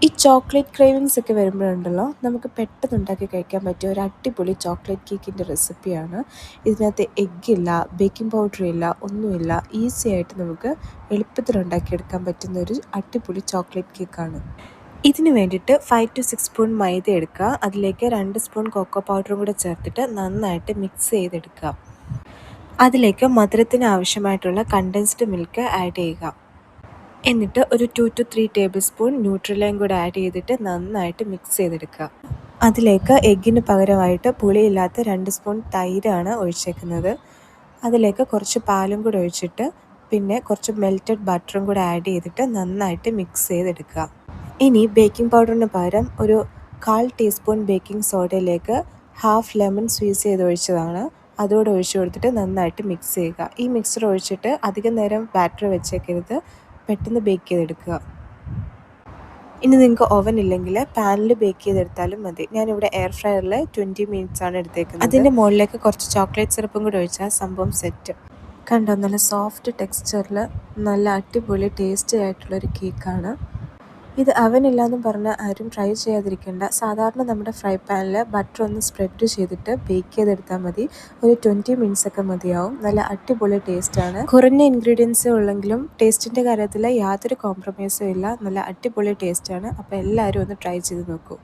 ഈ chocolate cravings ഒക്കെ വരുമ്പോഴുണ്ടല്ലോ നമുക്ക് പെട്ടെന്ന് ഉണ്ടാക്കി കഴിക്കാൻ പറ്റിയ ഒരു അടിപൊളി ചോക്ലേറ്റ് കേക്കിൻ്റെ റെസിപ്പിയാണ്. ഇതിനകത്ത് എഗ്ഗില്ല, ബേക്കിംഗ് പൗഡർ ഇല്ല, ഒന്നുമില്ല. ഈസി ആയിട്ട് നമുക്ക് എളുപ്പത്തിൽ ഉണ്ടാക്കിയെടുക്കാൻ പറ്റുന്ന ഒരു അടിപൊളി ചോക്ലേറ്റ് കേക്കാണ്. ഇതിന് വേണ്ടിയിട്ട് 5 to 6 സ്പൂൺ മൈദ എടുക്കുക. അതിലേക്ക് 2 സ്പൂൺ കൊക്കോ പൗഡറും കൂടെ ചേർത്തിട്ട് നന്നായിട്ട് മിക്സ് ചെയ്തെടുക്കുക. അതിലേക്ക് മധുരത്തിന് ആവശ്യമായിട്ടുള്ള കണ്ടൻസ്ഡ് മിൽക്ക് ആഡ് ചെയ്യുക. എന്നിട്ട് ഒരു 2 to 3 ടേബിൾ സ്പൂൺ ന്യൂട്രിലയും കൂടെ ആഡ് ചെയ്തിട്ട് നന്നായിട്ട് മിക്സ് ചെയ്തെടുക്കുക. അതിലേക്ക് എഗ്ഗിന് പകരമായിട്ട് പുളിയില്ലാത്ത 2 സ്പൂൺ തൈരാണ് ഒഴിച്ചേക്കുന്നത്. അതിലേക്ക് കുറച്ച് പാലും കൂടെ ഒഴിച്ചിട്ട് പിന്നെ കുറച്ച് മെൽറ്റഡ് ബട്ടറും കൂടെ ആഡ് ചെയ്തിട്ട് നന്നായിട്ട് മിക്സ് ചെയ്തെടുക്കുക. ഇനി ബേക്കിംഗ് പൗഡറിന് പകരം ഒരു 1/4 ടീസ്പൂൺ ബേക്കിംഗ് സോഡയിലേക്ക് ഹാഫ് ലെമൺ സ്ക്വീസ് ചെയ്ത് ഒഴിച്ചതാണ്. അതോടെ ഒഴിച്ചു കൊടുത്തിട്ട് നന്നായിട്ട് മിക്സ് ചെയ്യുക. ഈ മിക്സർ ഒഴിച്ചിട്ട് അധികം നേരം ബാറ്റർ വെച്ചേക്കരുത്, പെട്ടെന്ന് ബേക്ക് ചെയ്തെടുക്കുക. ഇനി നിങ്ങൾക്ക് ഓവൻ ഇല്ലെങ്കിൽ പാനിൽ ബേക്ക് ചെയ്തെടുത്താലും മതി. ഞാനിവിടെ എയർ ഫ്രയറിൽ 20 മിനിറ്റ്സ് ആണ് എടുത്തേക്കുന്നത്. അതിൻ്റെ മുകളിലേക്ക് കുറച്ച് ചോക്ലേറ്റ് സിറപ്പും കൂടെ ഒഴിച്ചാൽ സംഭവം സെറ്റ്. കണ്ടോ, നല്ല സോഫ്റ്റ് ടെക്സ്ചറിൽ നല്ല അടിപൊളി ടേസ്റ്റി ആയിട്ടുള്ളൊരു കേക്കാണ് ഇത്. അവനില്ലാന്ന് പറഞ്ഞാൽ ആരും ട്രൈ ചെയ്യാതിരിക്കേണ്ട. സാധാരണ നമ്മുടെ ഫ്രൈ പാനിൽ ബട്ടർ ഒന്ന് സ്പ്രെഡ് ചെയ്തിട്ട് ബേക്ക് ചെയ്തെടുത്താൽ മതി. ഒരു 20 മിനിറ്റ്സ് ഒക്കെ മതിയാവും. നല്ല അടിപൊളി ടേസ്റ്റാണ്. കുറഞ്ഞ ഇൻഗ്രീഡിയൻസേ ഉള്ളെങ്കിലും ടേസ്റ്റിൻ്റെ കാര്യത്തിൽ യാതൊരു കോംപ്രമൈസും ഇല്ല. നല്ല അടിപൊളി ടേസ്റ്റാണ്. അപ്പോൾ എല്ലാവരും ഒന്ന് ട്രൈ ചെയ്ത് നോക്കൂ.